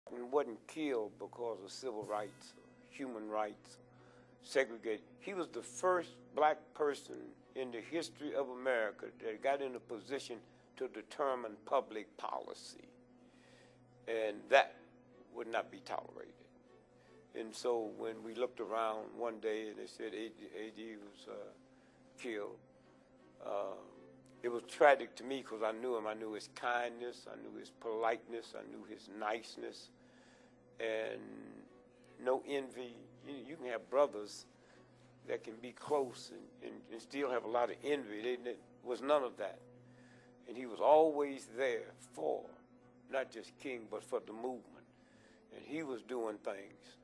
Martin wasn't killed because of civil rights, human rights, segregated. He was the first black person in the history of America that got in a position to determine public policy. And that would not be tolerated. And so when we looked around one day and they said AD was killed, it was tragic to me because I knew him. I knew his kindness, I knew his politeness, I knew his niceness, and no envy. You can have brothers that can be close and still have a lot of envy. There was none of that. And he was always there for not just King, but for the movement. And he was doing things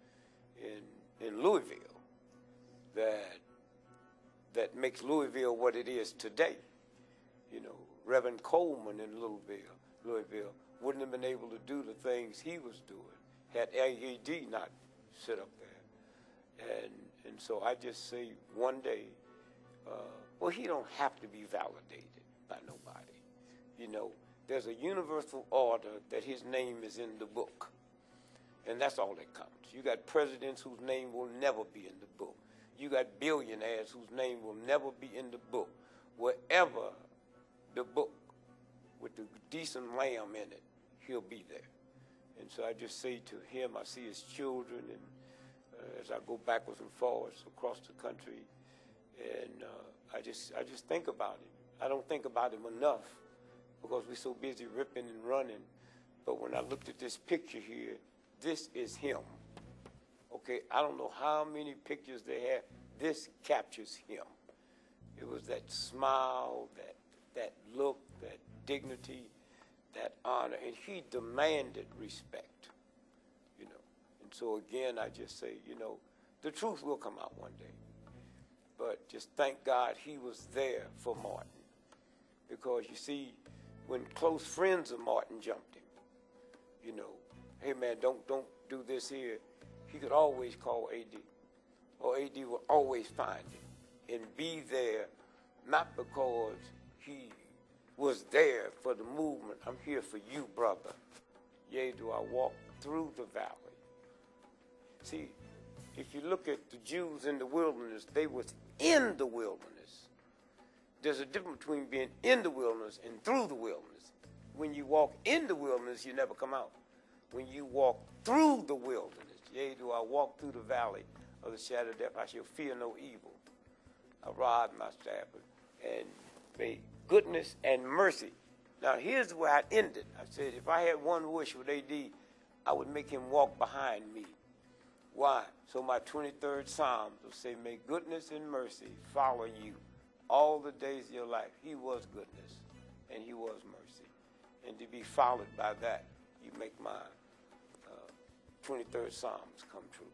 in Louisville that makes Louisville what it is today. You know, Reverend Coleman in Louisville wouldn't have been able to do the things he was doing had AED not sit up there. And so I just say one day, well, he don't have to be validated by nobody. You know, there's a universal order that his name is in the book. And that's all that counts. You got presidents whose name will never be in the book. You got billionaires whose name will never be in the book. Wherever the book with the decent lamb in it, he'll be there. And so I just say to him, I see his children, and as I go backwards and forwards across the country, and I just think about him. I don't think about him enough because we're so busy ripping and running. But when I looked at this picture here, this is him. Okay, I don't know how many pictures they have. This captures him. It was that smile, that look, that dignity, that honor, and he demanded respect, you know. And so again, I just say, you know, the truth will come out one day. But just thank God he was there for Martin. Because you see, when close friends of Martin jumped him, you know, hey man, don't do this here, he could always call AD. Or AD would always find him and be there, not because he was there for the movement. I'm here for you, brother. Yea, do I walk through the valley. See, if you look at the Jews in the wilderness, they was in the wilderness. There's a difference between being in the wilderness and through the wilderness. When you walk in the wilderness, you never come out. When you walk through the wilderness, yea, do I walk through the valley of the shadow of death, I shall fear no evil. I rod my staff, and may goodness and mercy. Now here's where I ended. I said, if I had one wish with AD, I would make him walk behind me. Why? So my 23rd Psalm will say, may goodness and mercy follow you all the days of your life. He was goodness, and he was mercy. And to be followed by that, you make my 23rd Psalms come true.